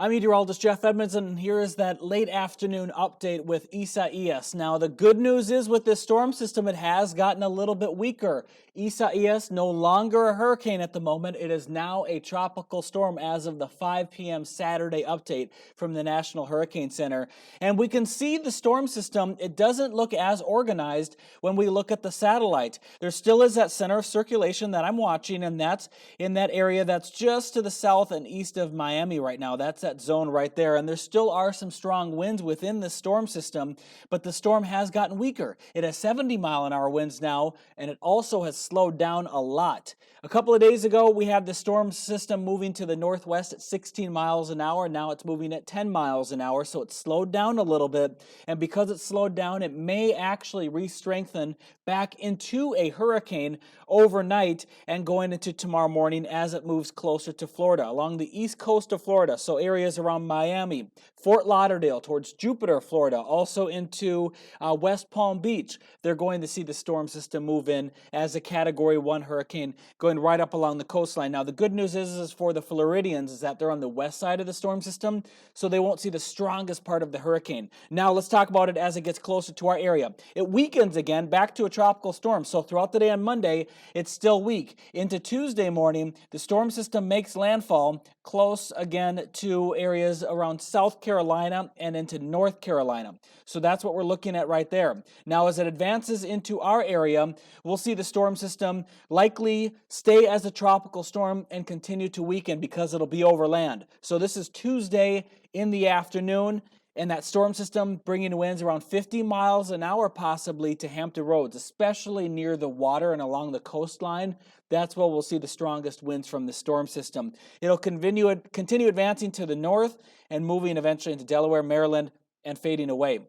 I'm meteorologist Jeff Edmonds, and here is that late afternoon update with Isaias. Now, the good news is with this storm system, it has gotten a little bit weaker. Isaias, no longer a hurricane at the moment. It is now a tropical storm as of the 5 p.m. Saturday update from the National Hurricane Center. And we can see the storm system. It doesn't look as organized when we look at the satellite. There still is that center of circulation that I'm watching, and that's in that area that's just to the south and east of Miami right now. That's that zone right there, and there still are some strong winds within the storm system, but the storm has gotten weaker. It has 70-mile-an-hour winds now, and it also has slowed down a lot. A couple of days ago, we had the storm system moving to the northwest at 16 miles an hour. Now it's moving at 10 miles an hour, so it's slowed down a little bit, and because it's slowed down, it may actually re-strengthen back into a hurricane overnight and going into tomorrow morning as it moves closer to Florida, along the east coast of Florida, so areas around Miami, Fort Lauderdale, towards Jupiter, Florida, also into West Palm Beach. They're going to see the storm system move in as a Category 1 hurricane going right up along the coastline. Now, the good news is for the Floridians is that they're on the west side of the storm system, so they won't see the strongest part of the hurricane. Now, let's talk about it as it gets closer to our area. It weakens again back to a tropical storm, so throughout the day on Monday, it's still weak. Into Tuesday morning, the storm system makes landfall close again to areas around South Carolina and into North Carolina. So that's what we're looking at right there. Now, as it advances into our area, we'll see the storm system likely stay as a tropical storm and continue to weaken because it'll be over land. So this is Tuesday in the afternoon, and that storm system bringing winds around 50 miles an hour possibly to Hampton Roads, especially near the water and along the coastline. That's where we'll see the strongest winds from the storm system. It'll continue advancing to the north and moving eventually into Delaware, Maryland, and fading away.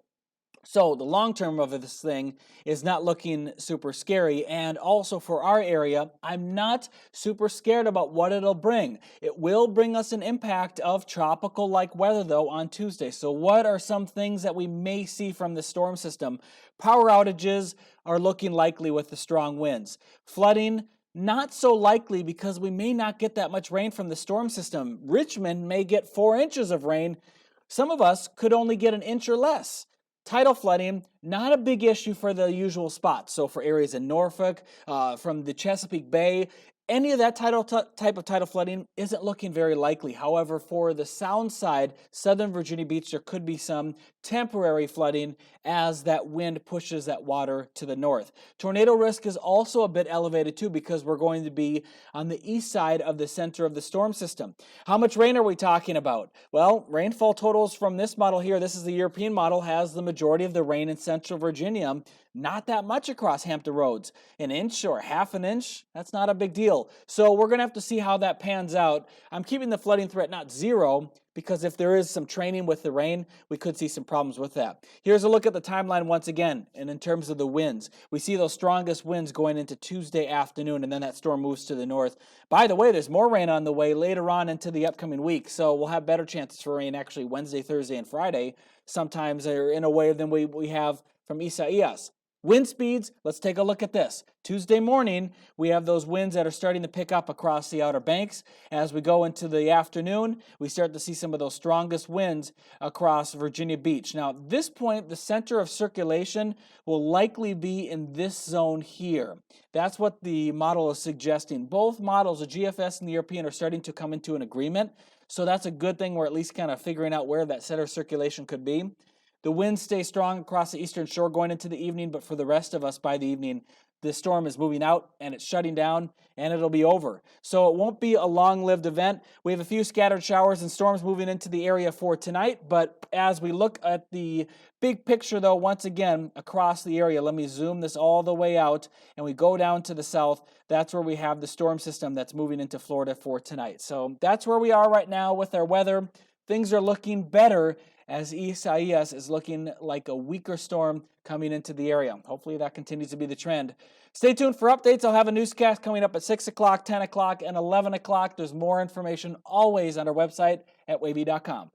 So the long term of this thing is not looking super scary, and also for our area, I'm not super scared about what it'll bring. It will bring us an impact of tropical-like weather, though, on Tuesday. So what are some things that we may see from the storm system? Power outages are looking likely with the strong winds. Flooding, not so likely because we may not get that much rain from the storm system. Richmond may get 4 inches of rain. Some of us could only get an inch or less. Tidal flooding, not a big issue for the usual spots. So for areas in Norfolk, from the Chesapeake Bay, any of that type of tidal flooding isn't looking very likely. However, for the sound side, southern Virginia Beach, there could be some temporary flooding as that wind pushes that water to the north. Tornado risk is also a bit elevated too because we're going to be on the east side of the center of the storm system. How much rain are we talking about? Well, rainfall totals from this model here, this is the European model, has the majority of the rain in central Virginia. Not that much across Hampton Roads. An inch or half an inch, that's not a big deal. So we're going to have to see how that pans out. I'm keeping the flooding threat not zero because if there is some training with the rain, we could see some problems with that. Here's a look at the timeline once again, and in terms of the winds. We see those strongest winds going into Tuesday afternoon, and then that storm moves to the north. By the way, there's more rain on the way later on into the upcoming week, so we'll have better chances for rain actually Wednesday, Thursday, and Friday, sometimes in a way than we have from Isaias. Wind speeds, let's take a look at this. Tuesday morning, we have those winds that are starting to pick up across the Outer Banks. As we go into the afternoon, we start to see some of those strongest winds across Virginia Beach. Now, at this point, the center of circulation will likely be in this zone here. That's what the model is suggesting. Both models, the GFS and the European, are starting to come into an agreement. So that's a good thing. We're at least kind of figuring out where that center of circulation could be. The winds stay strong across the eastern shore going into the evening, but for the rest of us by the evening, the storm is moving out and it's shutting down and it'll be over. So it won't be a long-lived event. We have a few scattered showers and storms moving into the area for tonight, but as we look at the big picture though, once again, across the area, let me zoom this all the way out and we go down to the south. That's where we have the storm system that's moving into Florida for tonight. So that's where we are right now with our weather. Things are looking better as Isaias is looking like a weaker storm coming into the area. Hopefully that continues to be the trend. Stay tuned for updates. I'll have a newscast coming up at 6 o'clock, 10 o'clock, and 11 o'clock. There's more information always on our website at wavy.com.